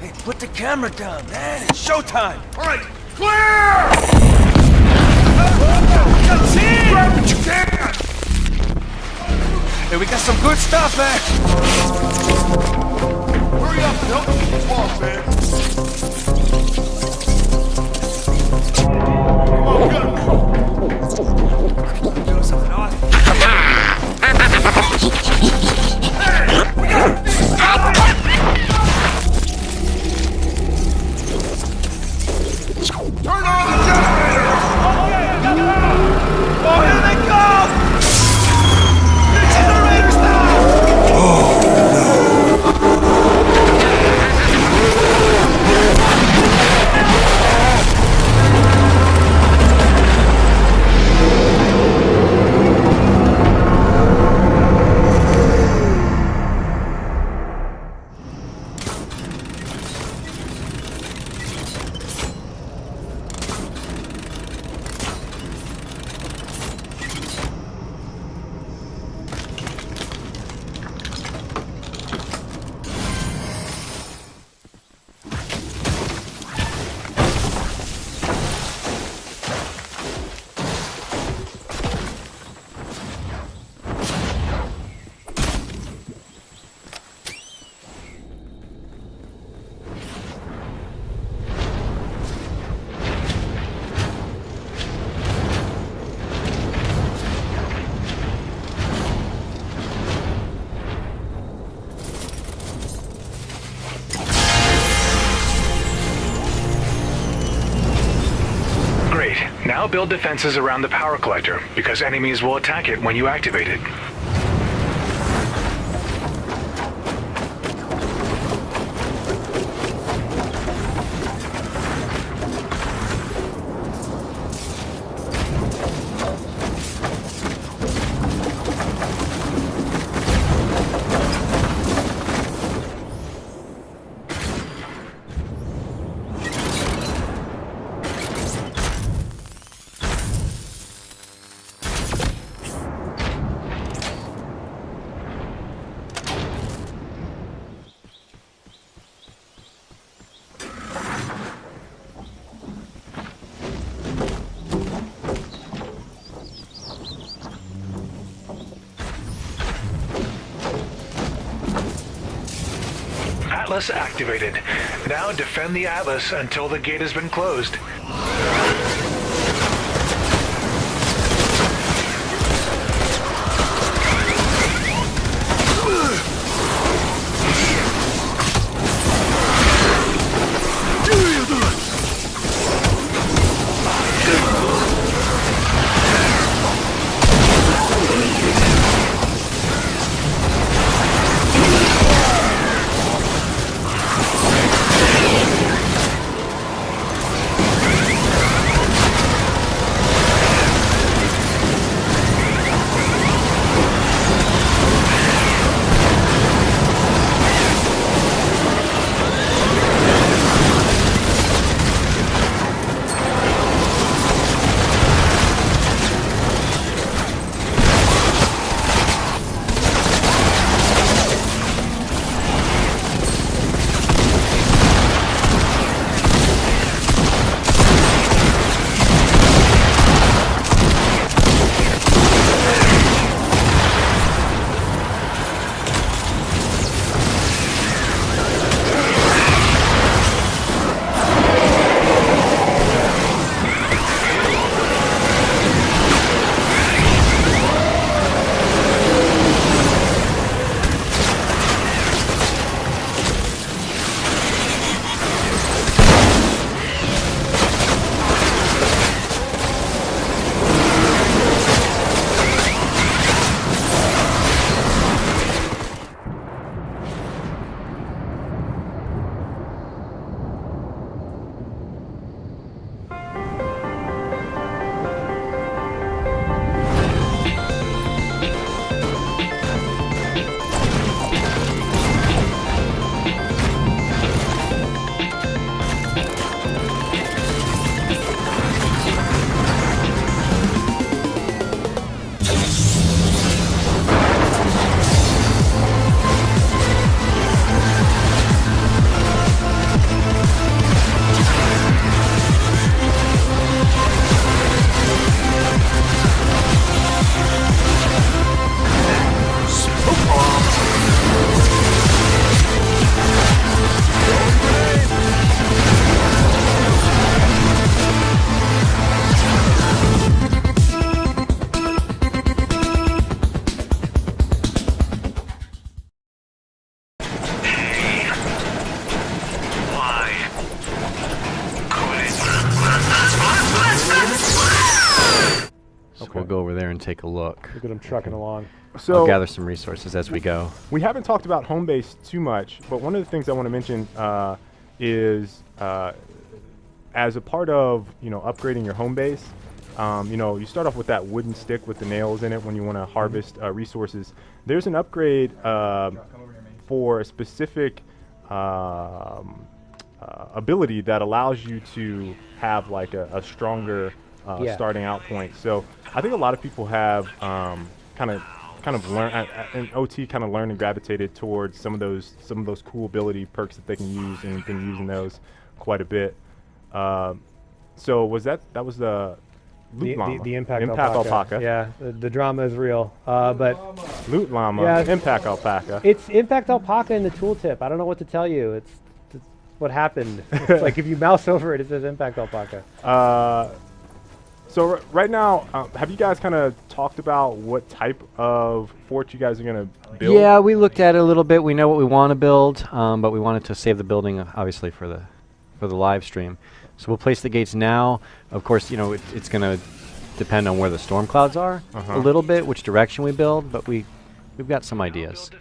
Hey, put the camera down, man. It's showtime. All right, clear! That's it! Grab what you can! Hey, we got some good stuff, man. Hurry up and help me with these walls, man. Come on, we gotta move. Doing something awesome. Hey, we gotta stop it! Turn on the generator! Oh, here they go! The generators now! Now build defenses around the power collector, because enemies will attack it when you activate it. Atlas activated. Now defend the Atlas until the gate has been closed. go over there and take a look. Look at them trucking along. So I'll gather some resources as we go. we haven't talked about home base too much, but one of the things I want to mention is as a part of upgrading your home base, you start off with that wooden stick with the nails in it when you want to harvest resources. There's an upgrade for a specific ability that allows you to have like a stronger starting out point. So I think a lot of people have kind of learned and OT kind of learned and gravitated towards some of those cool ability perks that they can use, and been using those quite a bit. So was that was the Loot Llama. The impact alpaca. Yeah, the drama is real. But Loot Llama, yeah, impact alpaca. it's impact alpaca in the tooltip. I don't know what to tell you. It's what happened. It's like if you mouse over it, it says impact alpaca. So right now, have you guys kind of talked about what type of fort you guys are going to build? Yeah, we looked at it a little bit. We know what we want to build, but we wanted to save the building, obviously, for the live stream. So we'll place the gates now. Of course, it's going to depend on where the storm clouds are a little bit, which direction we build, but we've got some ideas.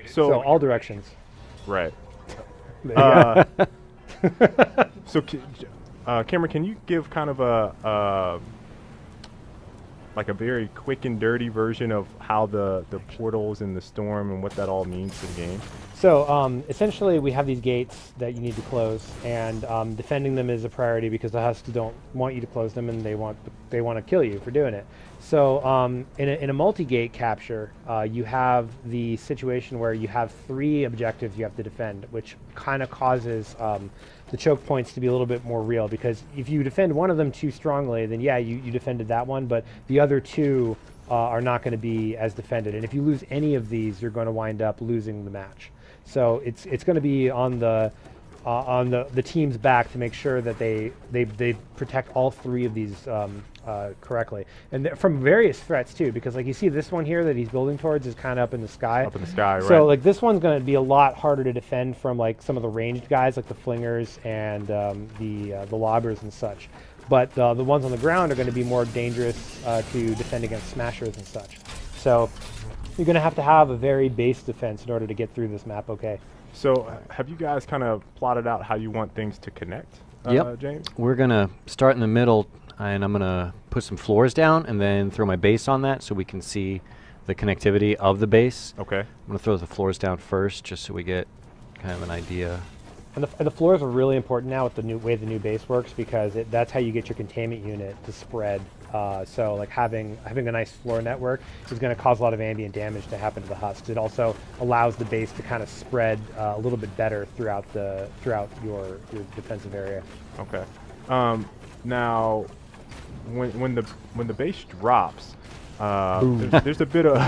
So all directions. Right. Yeah. So, Cameron, can you give kind of a very quick and dirty version of how the portals and the storm and what that all means to the game? So essentially, we have these gates that you need to close, and defending them is a priority because the Husks don't want you to close them, and they want to kill you for doing it. So in a multi-gate capture, you have the situation where you have 3 objectives you have to defend, which kind of causes the choke points to be a little bit more real, because if you defend one of them too strongly, then yeah, you defended that one, but the other 2 are not going to be as defended. And if you lose any of these, you're going to wind up losing the match. So it's going to be on the team's back to make sure that they protect all 3 of these correctly, and from various threats too. Because like you see, this one here that he's building towards is kind of up in the sky. Up in the sky, right? So like this one's going to be a lot harder to defend from like some of the ranged guys, like the flingers and the lobbers and such. But the ones on the ground are going to be more dangerous to defend against smashers and such. So you're going to have a very base defense in order to get through this map. Okay. So have you guys kind of plotted out how you want things to connect? Yep. James? We're going to start in the middle, and I'm going to put some floors down and then throw my base on that so we can see the connectivity of the base. Okay. I'm going to throw the floors down first just so we get kind of an idea. And the floors are really important now with the new way the new base works, because that's how you get your containment unit to spread. So like having a nice floor network is going to cause a lot of ambient damage to happen to the Husks. It also allows the base to kind of spread a little bit better throughout your defensive area. Okay. Now, when the base drops, there's a bit of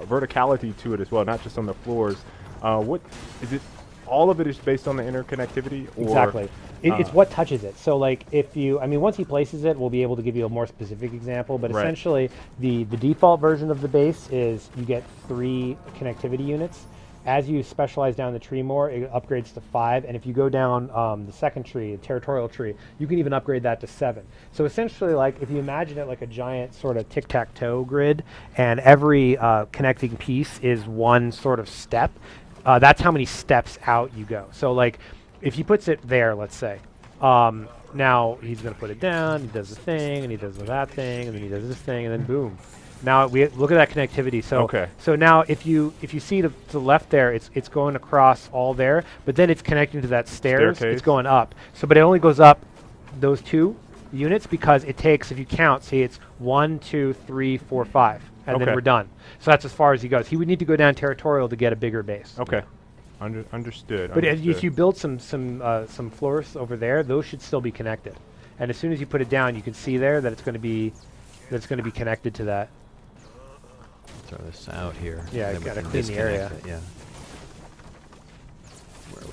verticality to it as well, not just on the floors. What is it? All of it is based on the interconnectivity? Or, exactly. It's what touches it. So like once he places it, we'll be able to give you a more specific example, but essentially the default version of the base is you get 3 connectivity units. As you specialize down the tree more, it upgrades to 5, and if you go down the second tree, the territorial tree, you can even upgrade that to 7. So essentially, like if you imagine it like a giant sort of tic-tac-toe grid, and every connecting piece is one sort of step, that's how many steps out you go. So like if he puts it there, let's say, now he's going to put it down, he does the thing, and he does that thing, and then he does this thing, and then boom. Now we look at that connectivity. So so now if you see to the left there, it's going across all there, but then it's connecting to that stairs. It's going up. So but it only goes up those 2 units because it takes, if you count, see it's 1, 2, 3, 4, 5, and then we're done. So that's as far as he goes. He would need to go down territorial to get a bigger base. Okay. Understood. But if you build some floors over there, those should still be connected. And as soon as you put it down, you can see there that it's going to be connected to that. Throw this out here. Yeah, you gotta clean the area. Yeah. Where are we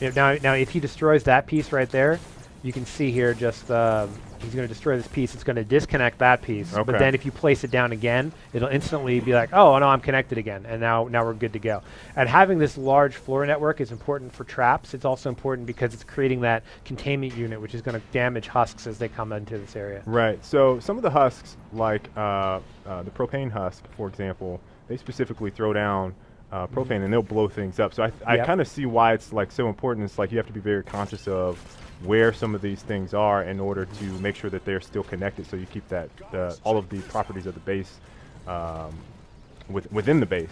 at? 1. Now if he destroys that piece right there, you can see here just He's going to destroy this piece. It's going to disconnect that piece. Okay. But then if you place it down again, it'll instantly be like, oh, no, I'm connected again. And now we're good to go. And having this large floor network is important for traps. It's also important because it's creating that containment unit, which is going to damage husks as they come into this area. Right. So some of the husks, like the propane husk, for example, they specifically throw down propane and they'll blow things up. So I kind of see why it's like so important. It's like you have to be very conscious of where some of these things are in order to make sure that they're still connected. So you keep that all of the properties of the base within the base.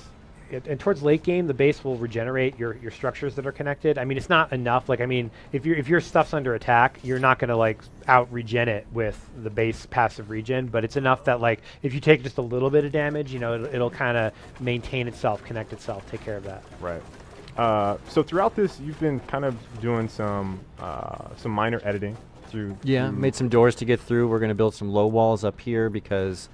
And towards late game, the base will regenerate your structures that are connected. I mean, it's not enough. Like, I mean, if your stuff's under attack, you're not going to like out regen it with the base passive regen. But it's enough that like if you take just a little bit of damage, you know, it'll kind of maintain itself, connect itself, take care of that. Right. So throughout this, you've been kind of doing some minor editing through. Yeah, made some doors to get through. We're going to build some low walls up here because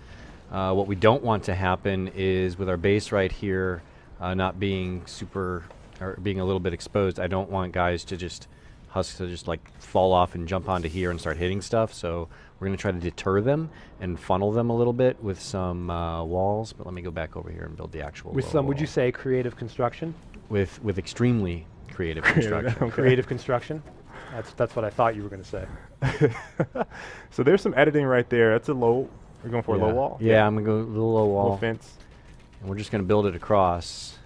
what we don't want to happen is with our base right here not being super or being a little bit exposed. I don't want guys to just husks to just like fall off and jump onto here and start hitting stuff. So we're going to try to deter them and funnel them a little bit with some walls. But let me go back over here and build the actual. With some, would you say, creative construction? With extremely creative construction. Okay. Creative construction. That's what I thought you were going to say. So there's some editing right there. That's a low. We're going for a low wall. Yeah, I'm gonna go a little low wall. Little fence. And we're just gonna build it across.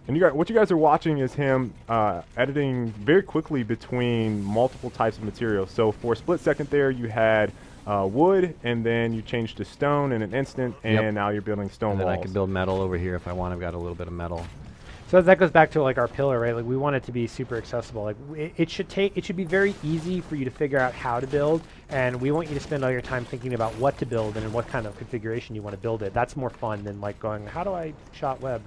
And what you guys are watching is him editing very quickly between multiple types of materials. So for a split second there, you had wood, and then you changed to stone in an instant, and now you're building stone and walls. then I can build metal over here if I want. I've got a little bit of metal. So that goes back to like our pillar, right? Like we want it to be super accessible. Like it should be very easy for you to figure out how to build, and we want you to spend all your time thinking about what to build and in what kind of configuration you want to build it. That's more fun than like going, how do I shot web?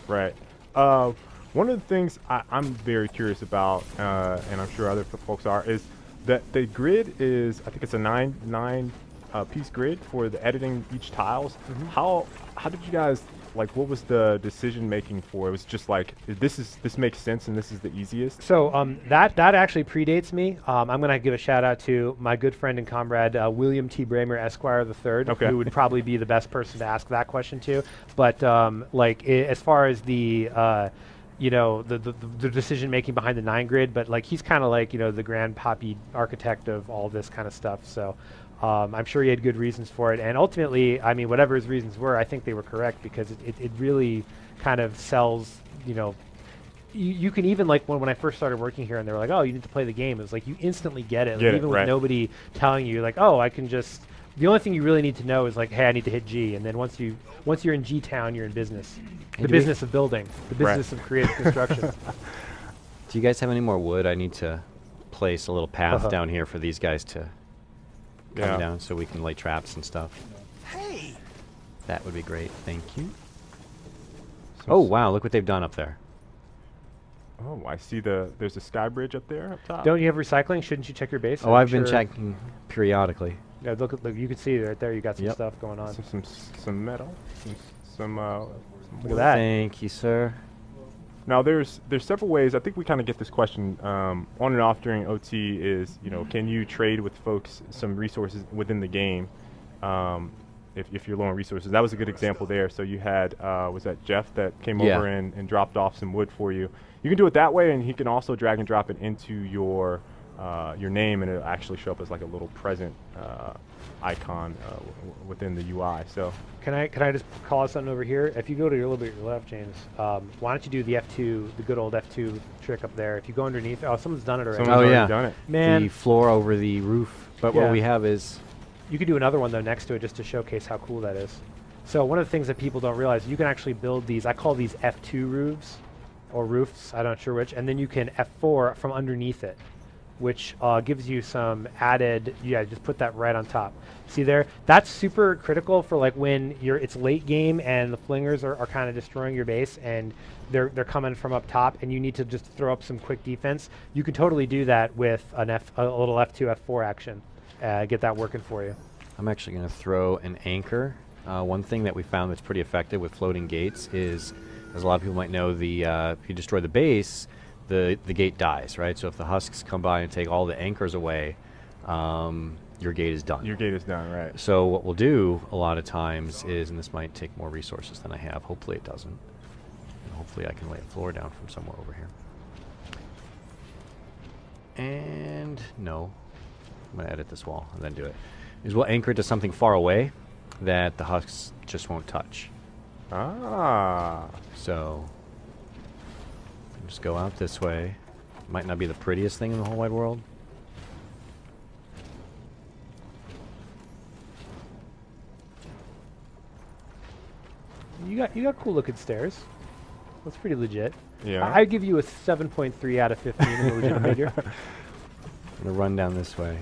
Right. One of the things I'm very curious about, and I'm sure other folks are, is that the grid is, I think it's a nine piece grid for the editing each tiles. Mm-hmm. How did you guys, like, what was the decision making for? It was just like, this makes sense and this is the easiest? So that actually predates me. I'm going to give a shout out to my good friend and comrade, William T. Bramer, Esquire III, who would probably be the best person to ask that question to. But as far as the decision making behind the 9 grid, but like he's kind of like, the grand poppy architect of all this kind of stuff. So I'm sure he had good reasons for it. And ultimately, I mean, whatever his reasons were, I think they were correct because it really kind of sells, you can even like when I first started working here and they were like, oh, you need to play the game. It was like you instantly get it. Even with nobody telling you, like, oh, I can just, the only thing you really need to know is like, hey, I need to hit G. And then once you're in G town, you're in business. The business of building, the business of creative construction. Do you guys have any more wood? I need to place a little path down here for these guys to come down so we can lay traps and stuff. Hey! That would be great. Thank you. Oh, wow. Look what they've done up there. Oh, I see there's a sky bridge up there up top. Don't you have recycling? Shouldn't you check your base? Oh, I've been checking periodically. Yeah, look, you can see right there. You got some stuff going on. Some metal. Look at that. Thank you, sir. Now, there's several ways. I think we kind of get this question on and off during OT is, can you trade with folks some resources within the game if you're low on resources? That was a good example there. So you had, was that Jeff that came over and dropped off some wood for you? You can do it that way, and he can also drag and drop it into your name, and it'll actually show up as like a little present icon within the UI. So can I just call out something over here? If you go to your little bit to your left, James, why don't you do the F2, the good old F2 trick up there? If you go underneath, someone's done it already. Someone's already done it. Man, the floor over the roof. But what we have is, you could do another one though next to it just to showcase how cool that is. So one of the things that people don't realize, you can actually build these. I call these F2 roofs or roofs. I'm not sure which, and then you can F4 from underneath it, which gives you some added, just put that right on top. See there? That's super critical for like when it's late game and the flingers are kind of destroying your base and they're coming from up top and you need to just throw up some quick defense. You can totally do that with a little F2, F4 action. Get that working for you. I'm actually going to throw an anchor. One thing that we found that's pretty effective with floating gates is, as a lot of people might know, if you destroy the base, the gate dies, right? So if the husks come by and take all the anchors away, your gate is done. Your gate is done, right? So what we'll do a lot of times is, and this might take more resources than I have. Hopefully it doesn't. And hopefully I can lay a floor down from somewhere over here. And no, I'm gonna edit this wall and then do it. Is we'll anchor it to something far away that the husks just won't touch. Ah. So just go out this way. Might not be the prettiest thing in the whole wide world. You got cool looking stairs. That's pretty legit. Yeah. I give you a 7.3 out of 15 in the legit figure. I'm gonna run down this way.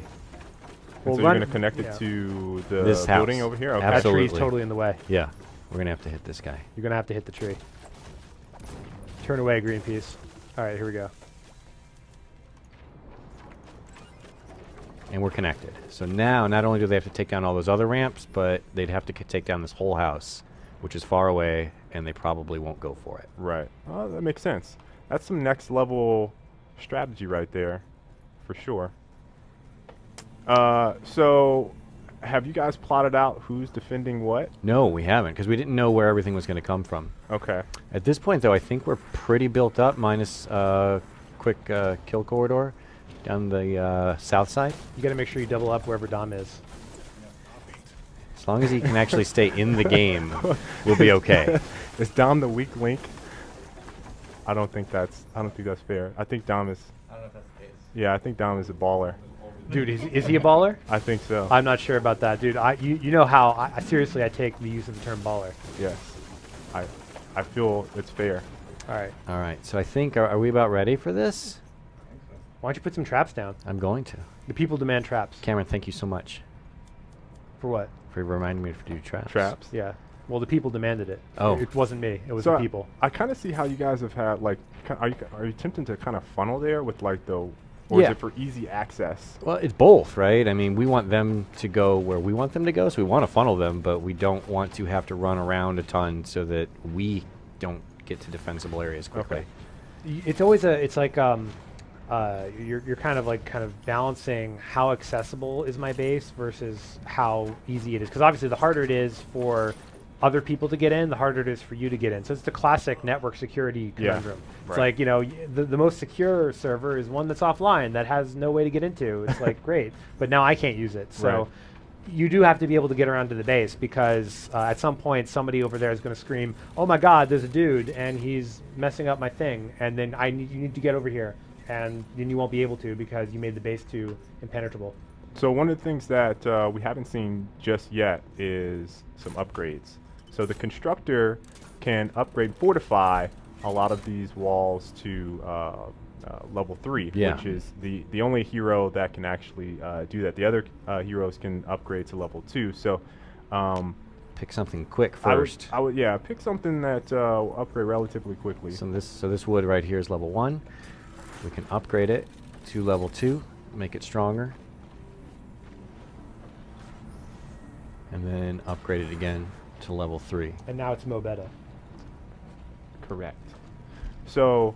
And so you're going to connect it to the This house. building over here? Okay. That tree's Absolutely. totally in the way. Yeah, we're gonna have to hit this guy. You're gonna have to hit the tree. Turn away, Greenpeace. All right, here we go. And we're connected. So now, not only do they have to take down all those other ramps, but they'd have to take down this whole house, which is far away, and they probably won't go for it. Right. Oh, that makes sense. That's some next level strategy right there, for sure. So, have you guys plotted out who's defending what? No, we haven't, because we didn't know where everything was going to come from. Okay. At this point, though, I think we're pretty built up, minus quick kill corridor down the south side. You got to make sure you double up wherever Dom is. As long as he can actually stay in the game, we'll be okay. Is Dom the weak link? I don't think that's fair. I think Dom is. I don't know if that's the case. Yeah, I think Dom is a baller. Dude, is he a baller? I think so. I'm not sure about that, dude. You know how I seriously I take the use of the term baller. Yes. I feel it's fair. All right. All right, so I think, are we about ready for this? Why don't you put some traps down? I'm going to. The people demand traps. Cameron, thank you so much For what? for reminding me to do traps. Traps. Yeah. Well, the people demanded it. Oh. It wasn't me. It was So the people. I kind of see how you guys have had like. Are you attempting to kind of funnel there with like the, or Yeah. is it for easy access? Well, it's both, right? I mean, we want them to go where we want them to go, so we want to funnel them, but we don't want to have to run around a ton so that we don't get to defensible areas quickly. Okay. It's always it's like you're kind of balancing how accessible is my base versus how easy it is, because obviously the harder it is for other people to get in, the harder it is for you to get in. So it's the classic network security conundrum. It's right. like, you know, the most secure server is one that's offline that has no way to get into. It's like great, but now I can't use it. So Right. you do have to be able to get around to the base, because at some point somebody over there is going to scream, "Oh my God, there's a dude and he's messing up my thing," and then you need to get over here, and then you won't be able to because you made the base too impenetrable. So one of the things that we haven't seen just yet is some upgrades. So the constructor can upgrade, fortify a lot of these walls to level 3, Yeah. which is the only hero that can actually do that. The other heroes can upgrade to level 2. So Pick something quick I first. would pick something that will upgrade relatively quickly. So this wood right here is level 1. We can upgrade it to level 2, make it stronger, and then upgrade it again to level 3. And now it's Mo Beta. Correct. So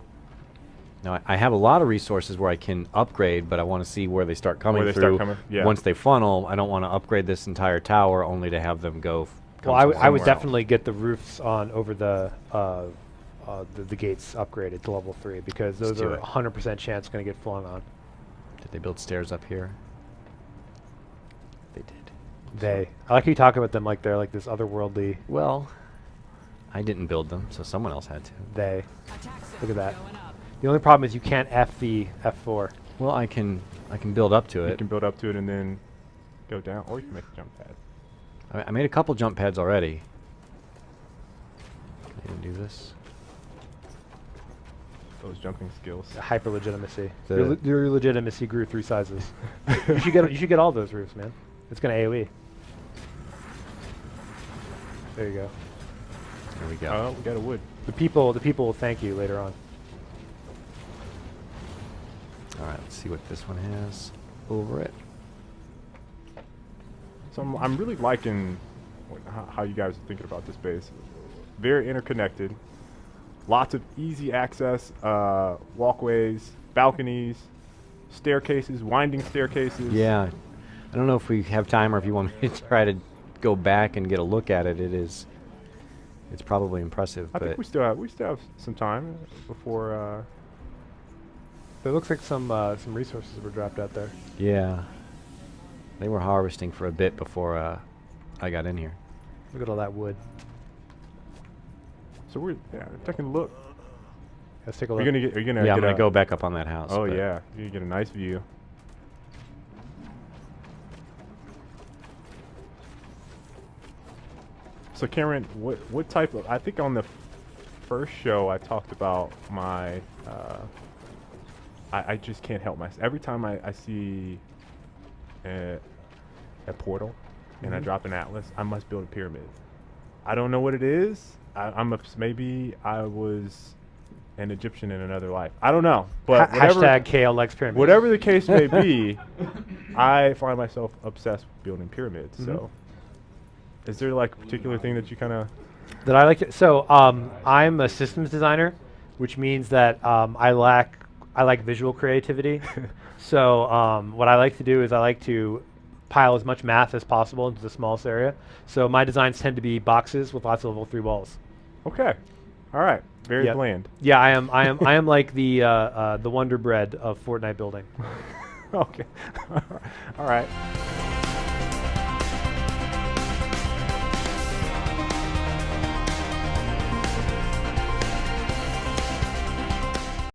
Now I have a lot of resources where I can upgrade, but I want to see where they start coming Where they through. start coming, yeah. Once they funnel, I don't want to upgrade this entire tower only to have them go. Well, I would definitely get the roofs on over the gates upgraded to level 3, because Let's those do are it. 100% chance going to get flung on. Did they build stairs up here? They did. I like how you talk about them like they're like this otherworldly. Well, I didn't build them, so someone else had to. Look at that. The only problem is you can't F the F4. Well, I can build up to you it. can build up to it and then go down, or you can make a jump pad. I made a couple jump pads already. Can I even do this? Those jumping skills. Hyper legitimacy. The- Your legitimacy grew 3 sizes. you should get all those roofs, man. It's gonna AOE. There you go. There we go. Oh, we got a wood. The people will thank you later on. All right, let's see what this one has over it. So I'm really liking how you guys are thinking about this base. Very interconnected. Lots of easy access, walkways, balconies, staircases, winding staircases. Yeah. I don't know if we have time or if you want me to try to go back and get a look at it. It's probably impressive. I but think we still have some time before. There looks like some resources were dropped out there. yeah, they were harvesting for a bit before I got in here. Look at all that wood. So we're taking a look. Let's take a Are look. you gonna get? Are you gonna? Yeah, I'm get gonna a- go back up on that house. Oh but yeah, you get a nice view. So Cameron, what type of? I think on the first show I talked about my. I just can't help myself. Every time I see a portal and I drop an atlas, I must build a pyramid. I don't know what it is. Maybe I was an Egyptian in another life. I don't know. But Hashtag KL likes pyramids. whatever the case may be, I find myself obsessed with building pyramids. So, is there like a particular thing that you kind of? That I like to, so I'm a systems designer, which means that I like visual creativity. So what I like to do is I like to pile as much math as possible into the smallest area. So my designs tend to be boxes with lots of level 3 walls. Okay, all right, very Yep. bland. Yeah, I am like the Wonder Bread of Fortnite building. Okay, all right.